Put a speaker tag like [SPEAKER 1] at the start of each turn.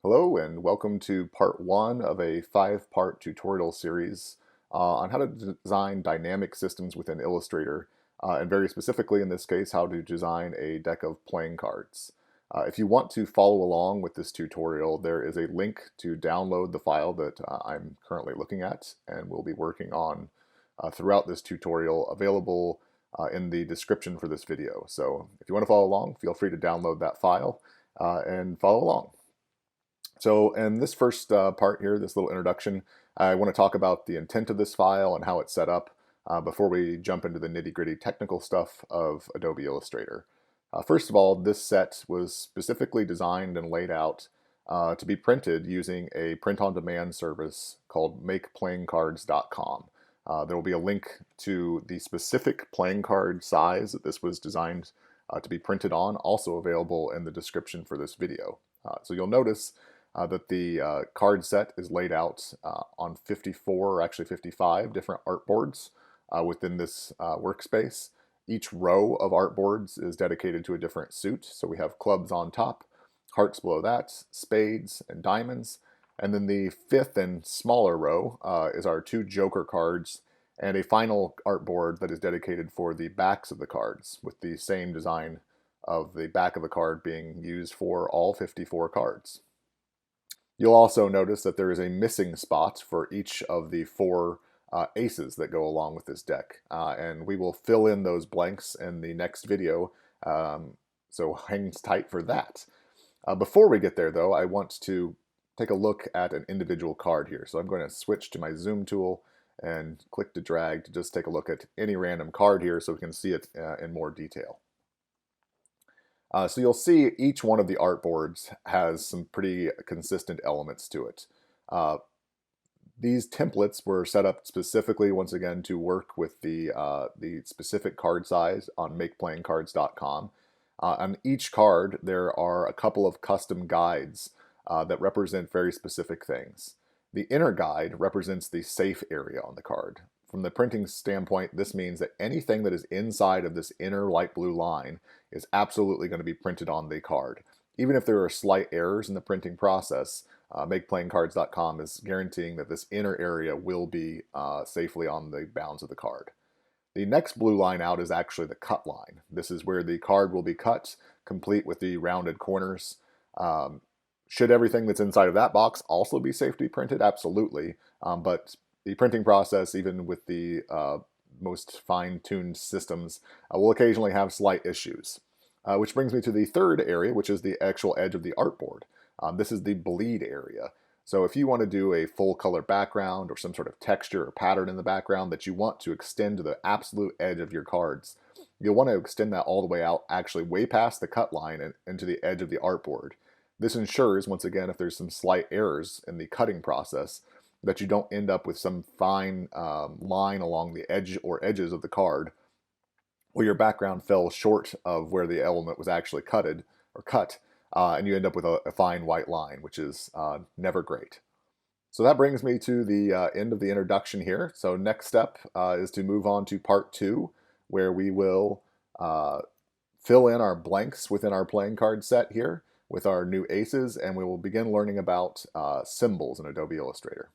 [SPEAKER 1] Hello and welcome to part one of a five-part tutorial series on how to design dynamic systems within Illustrator, and very specifically in this case, how to design a deck of playing cards. If you want to follow along with this tutorial, there is a link to download the file that I'm currently looking at and will be working on throughout this tutorial, available in the description for this video. So if you want to follow along, feel free to download that file and follow along. So in this first part here, this little introduction, I want to talk about the intent of this file and how it's set up before we jump into the nitty-gritty technical stuff of Adobe Illustrator. First of all, this set was specifically designed and laid out to be printed using a print-on-demand service called makeplayingcards.com. There will be a link to the specific playing card size that this was designed to be printed on, also available in the description for this video. So you'll notice that the card set is laid out on 54, or actually 55 different artboards within this workspace. Each row of artboards is dedicated to a different suit. So we have clubs on top, hearts below that, spades and diamonds. And then the fifth and smaller row is our two joker cards and a final artboard that is dedicated for the backs of the cards, with the same design of the back of the card being used for all 54 cards. You'll also notice that there is a missing spot for each of the four aces that go along with this deck, and we will fill in those blanks in the next video, so hang tight for that. Before we get there though, I want to take a look at an individual card here. So I'm going to switch to my zoom tool and click to drag to just take a look at any random card here so we can see it in more detail. So you'll see each one of the artboards has some pretty consistent elements to it. These templates were set up specifically, once again, to work with the specific card size on makeplayingcards.com. On each card, there are a couple of custom guides that represent very specific things. The inner guide represents the safe area on the card. From the printing standpoint, this means that anything that is inside of this inner light blue line is absolutely going to be printed on the card. Even if there are slight errors in the printing process, makeplayingcards.com is guaranteeing that this inner area will be safely on the bounds of the card. The next blue line out is actually the cut line. This is where the card will be cut, complete with the rounded corners. Should everything that's inside of that box also be safely printed? Absolutely. But the printing process, even with the most fine-tuned systems, will occasionally have slight issues. Which brings me to the third area, which is the actual edge of the artboard. This is the bleed area. So if you want to do a full color background or some sort of texture or pattern in the background that you want to extend to the absolute edge of your cards, you'll want to extend that all the way out, actually way past the cut line and into the edge of the artboard. This ensures, once again, if there's some slight errors in the cutting process, that you don't end up with some fine line along the edge or edges of the card where your background fell short of where the element was actually cut, and you end up with a fine white line, which is never great. So that brings me to the end of the introduction here. So next step is to move on to part two, where we will fill in our blanks within our playing card set here with our new aces, and we will begin learning about symbols in Adobe Illustrator.